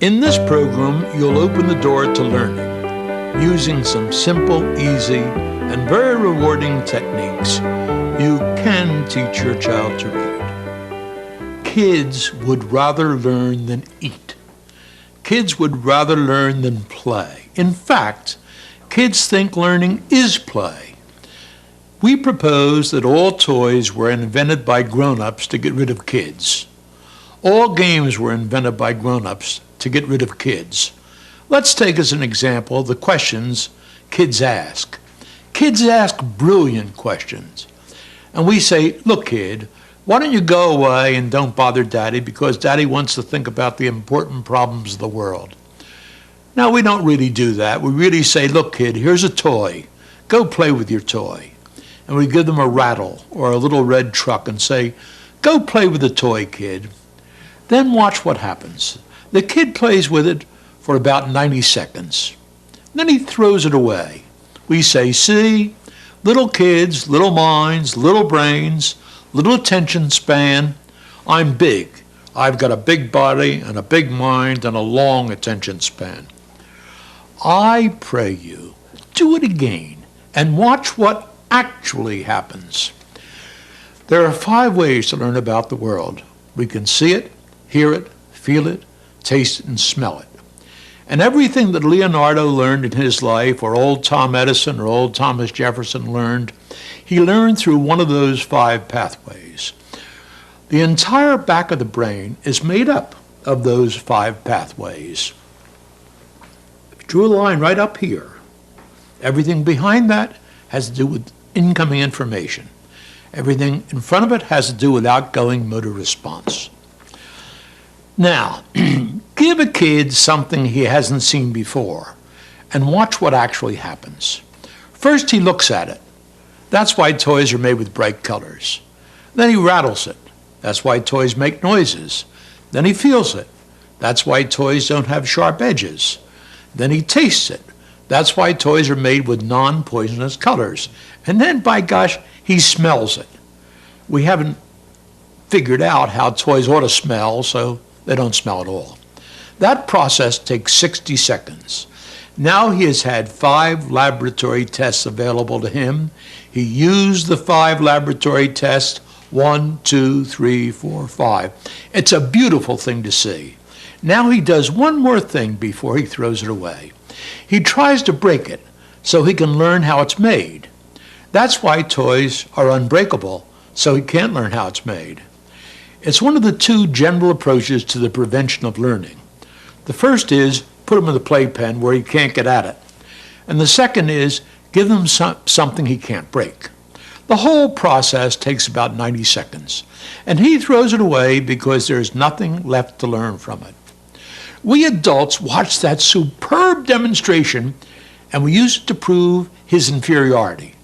In this program, you'll open the door to learning using some simple, easy, and very rewarding techniques. You can teach your child to read. Kids would rather learn than eat. Kids would rather learn than play. In fact, kids think learning is play. We propose that all toys were invented by grown-ups to get rid of kids. All games were invented by grown-ups to get rid of kids. Let's take as an example the questions kids ask. Kids ask brilliant questions. And we say, look kid, why don't you go away and don't bother daddy because daddy wants to think about the important problems of the world. Now we don't really do that. We really say, look kid, here's a toy. Go play with your toy. And we give them a rattle or a little red truck and say, go play with the toy, kid. Then watch what happens. The kid plays with it for about 90 seconds. Then he throws it away. We say, see, little kids, little minds, little brains, little attention span. I'm big. I've got a big body and a big mind and a long attention span. I pray you, do it again and watch what actually happens. There are 5 ways to learn about the world. We can see it, hear it, feel it, taste it, and smell it. And everything that Leonardo learned in his life, or old Tom Edison or old Thomas Jefferson learned, he learned through one of those 5 pathways. The entire back of the brain is made up of those 5 pathways. If you drew a line right up here, everything behind that has to do with incoming information. Everything in front of it has to do with outgoing motor response. Now, give a kid something he hasn't seen before and watch what actually happens. First, he looks at it. That's why toys are made with bright colors. Then he rattles it. That's why toys make noises. Then he feels it. That's why toys don't have sharp edges. Then he tastes it. That's why toys are made with non-poisonous colors. And then, by gosh, he smells it. We haven't figured out how toys ought to smell, so they don't smell at all. That process takes 60 seconds. Now he has had 5 laboratory tests available to him. He used the 5 laboratory tests, 1, 2, 3, 4, 5. It's a beautiful thing to see. Now he does one more thing before he throws it away. He tries to break it so he can learn how it's made. That's why toys are unbreakable, so he can't learn how it's made. It's one of the 2 general approaches to the prevention of learning. The first is put him in the playpen where he can't get at it. And the second is give him something he can't break. The whole process takes about 90 seconds. And he throws it away because there's nothing left to learn from it. We adults watch that superb demonstration and we use it to prove his inferiority.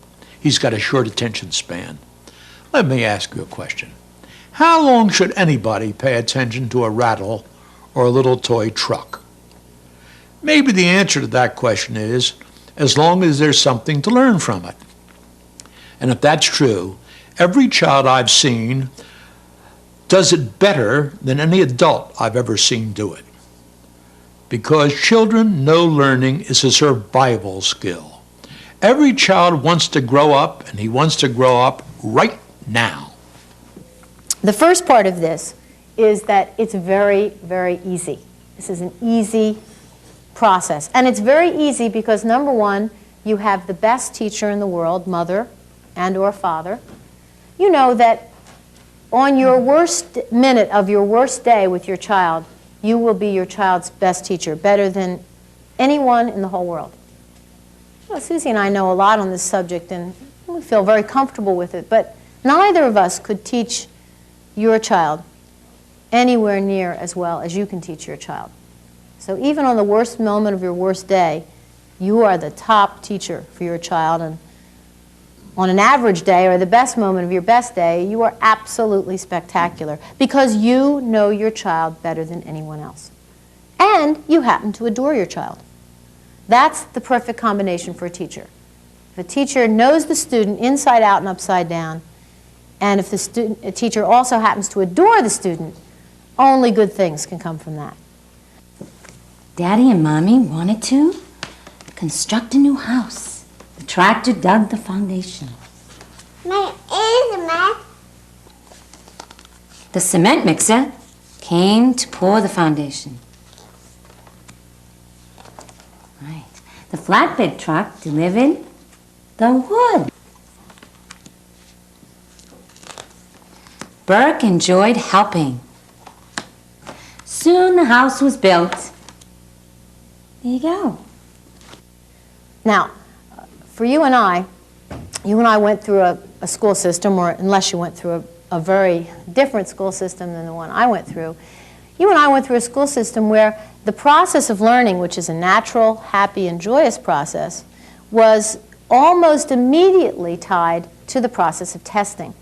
He's got a short attention span. Let me ask you a question. How long should anybody pay attention to a rattle or a little toy truck? Maybe the answer to that question is as long as there's something to learn from it. And if that's true, every child I've seen does it better than any adult I've ever seen do it. Because children know learning is a survival skill. Every child wants to grow up, and he wants to grow up right now. The first part of this is that it's very, very easy. This is an easy process. And it's very easy because, number one, you have the best teacher in the world, mother and or father. You know that on your worst minute of your worst day with your child, you will be your child's best teacher, better than anyone in the whole world. Well, Susie and I know a lot on this subject, and we feel very comfortable with it, but neither of us could teach your child anywhere near as well as you can teach your child. So even on the worst moment of your worst day, you are the top teacher for your child, and on an average day or the best moment of your best day, you are absolutely spectacular because you know your child better than anyone else. And you happen to adore your child. That's the perfect combination for a teacher. If a teacher knows the student inside out and upside down, and if a teacher also happens to adore the student, only good things can come from that. Daddy and Mommy wanted to construct a new house. The tractor dug the foundation. The cement mixer came to pour the foundation. Right. The flatbed truck delivered the wood. Burke enjoyed helping. Soon the house was built. There you go. Now, for you and I went through a school system, or unless you went through a very different school system than the one I went through, you and I went through a school system where the process of learning, which is a natural, happy, and joyous process, was almost immediately tied to the process of testing.